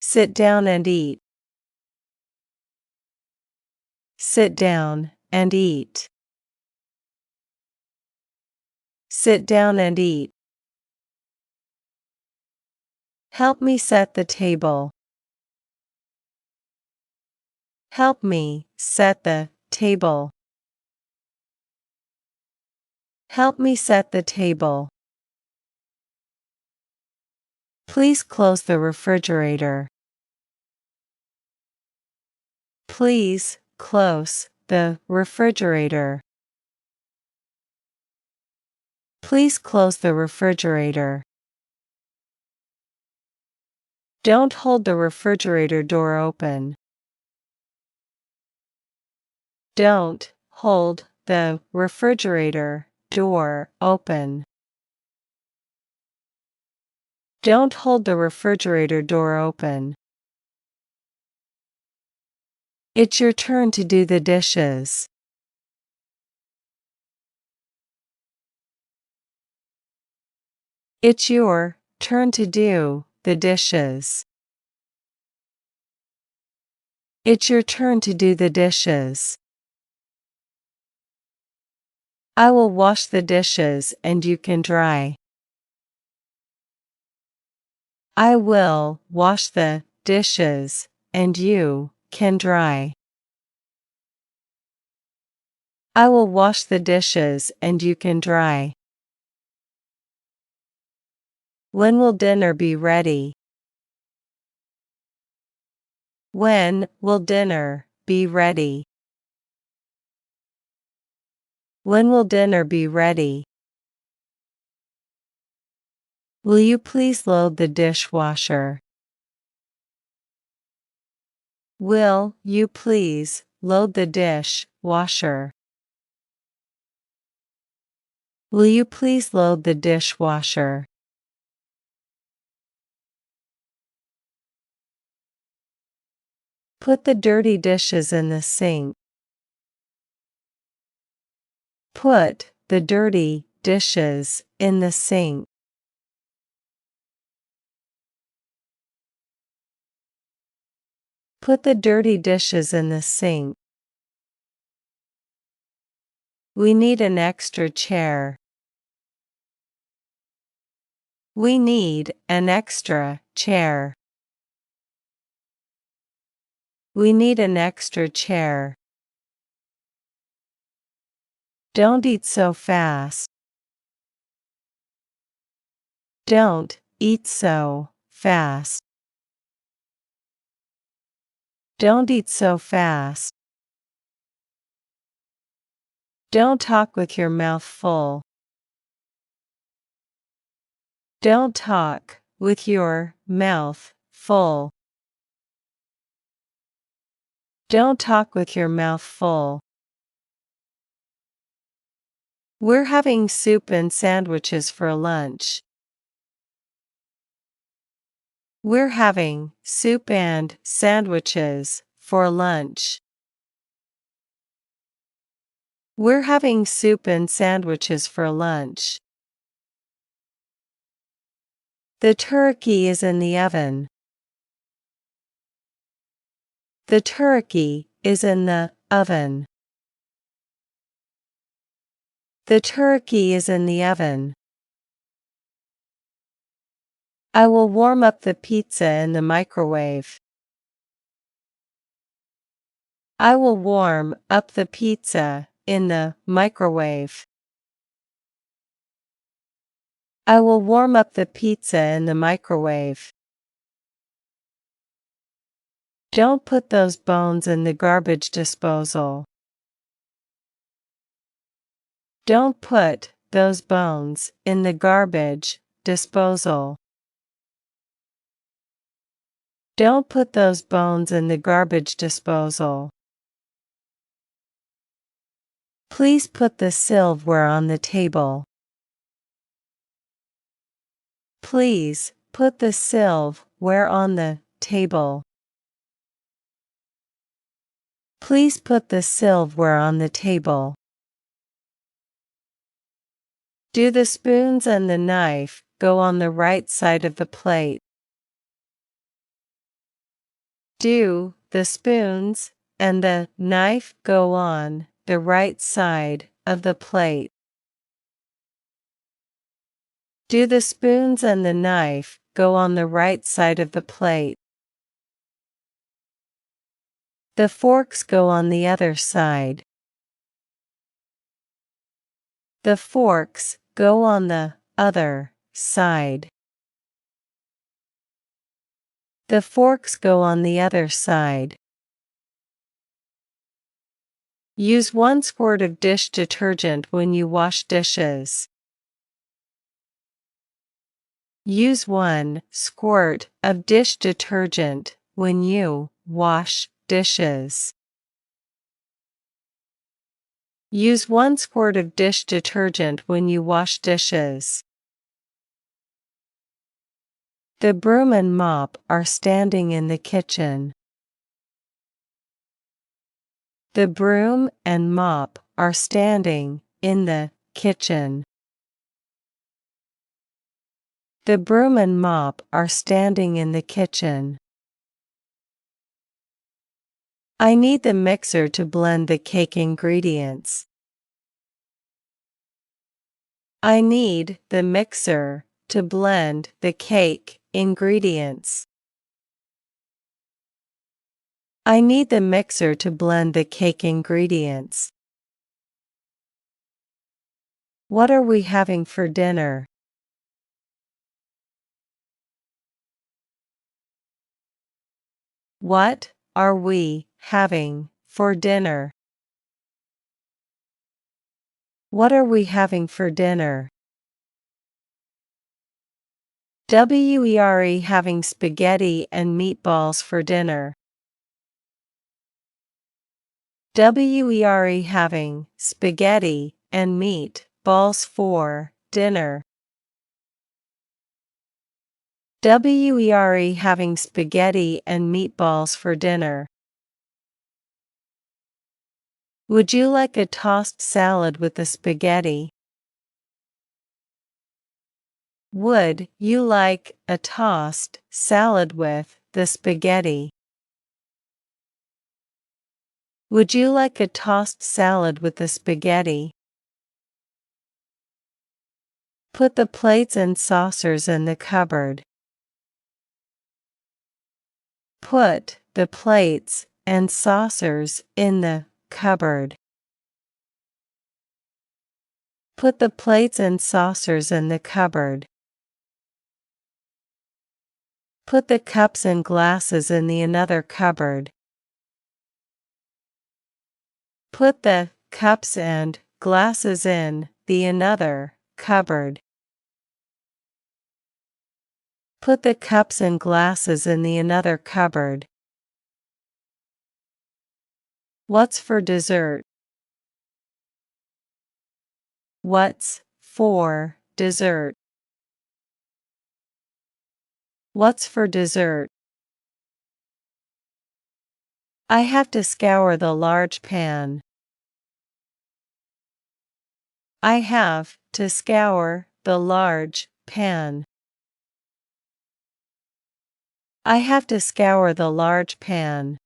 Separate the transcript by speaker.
Speaker 1: Sit down and eat. Sit down and eat. Sit down and eat. Help me set the table. Help me set the table. Help me set the table. Please close the refrigerator. Please close the refrigerator. Please close the refrigerator. Don't hold the refrigerator door open. Don't hold the refrigerator door open. Don't hold the refrigerator door open. It's your turn to do the dishes. It's your turn to do the dishes. It's your turn to do the dishes. I will wash the dishes and you can dry. I will wash the dishes and you can dry. I will wash the dishes and you can dry. When will dinner be ready? When will dinner be ready? When will dinner be ready? Will you please load the dishwasher? Will you please load the dishwasher? Will you please load the dishwasher? Put the dirty dishes in the sink. Put the dirty dishes in the sink. Put the dirty dishes in the sink. We need an extra chair. We need an extra chair. We need an extra chair. Don't eat so fast. Don't eat so fast. Don't eat so fast. Don't talk with your mouth full. Don't talk with your mouth full. Don't talk with your mouth full. We're having soup and sandwiches for lunch. We're having soup and sandwiches for lunch. We're having soup and sandwiches for lunch. The turkey is in the oven. The turkey is in the oven. The turkey is in the oven. I will warm up the pizza in the microwave. I will warm up the pizza in the microwave. I will warm up the pizza in the microwave. Don't put those bones in the garbage disposal. Don't put those bones in the garbage disposal. Don't put those bones in the garbage disposal. Please put the silverware on the table. Please put the silverware on the table. Please put the silverware on the table. Do the spoons and the knife go on the right side of the plate? Do the spoons and the knife go on the right side of the plate? Do the spoons and the knife go on the right side of the plate? The forks go on the other side. The forks go on the other side. The forks go on the other side. Use 1 squirt of dish detergent when you wash dishes. Use 1 squirt of dish detergent when you wash dishes. Use 1 squirt of dish detergent when you wash dishes. The broom and mop are standing in the kitchen. The broom and mop are standing in the kitchen. The broom and mop are standing in the kitchen. I need the mixer to blend the cake ingredients. I need the mixer to blend the cake ingredients. I need the mixer to blend the cake ingredients. What are we having for dinner? What are we having for dinner? What are we having for dinner? Were having spaghetti and meatballs for dinner. Were having spaghetti and meatballs for dinner. Were having spaghetti and meatballs for dinner. Would you like a tossed salad with the spaghetti? Would you like a tossed salad with the spaghetti? Would you like a tossed salad with the spaghetti? Put the plates and saucers in the cupboard. Put the plates and saucers in the cupboard. Put the plates and saucers in the cupboard. Put the cups and glasses in the another cupboard. Put the cups and glasses in the another cupboard. Put the cups and glasses in the another cupboard. What's for dessert? What's for dessert? What's for dessert? I have to scour the large pan. I have to scour the large pan. I have to scour the large pan.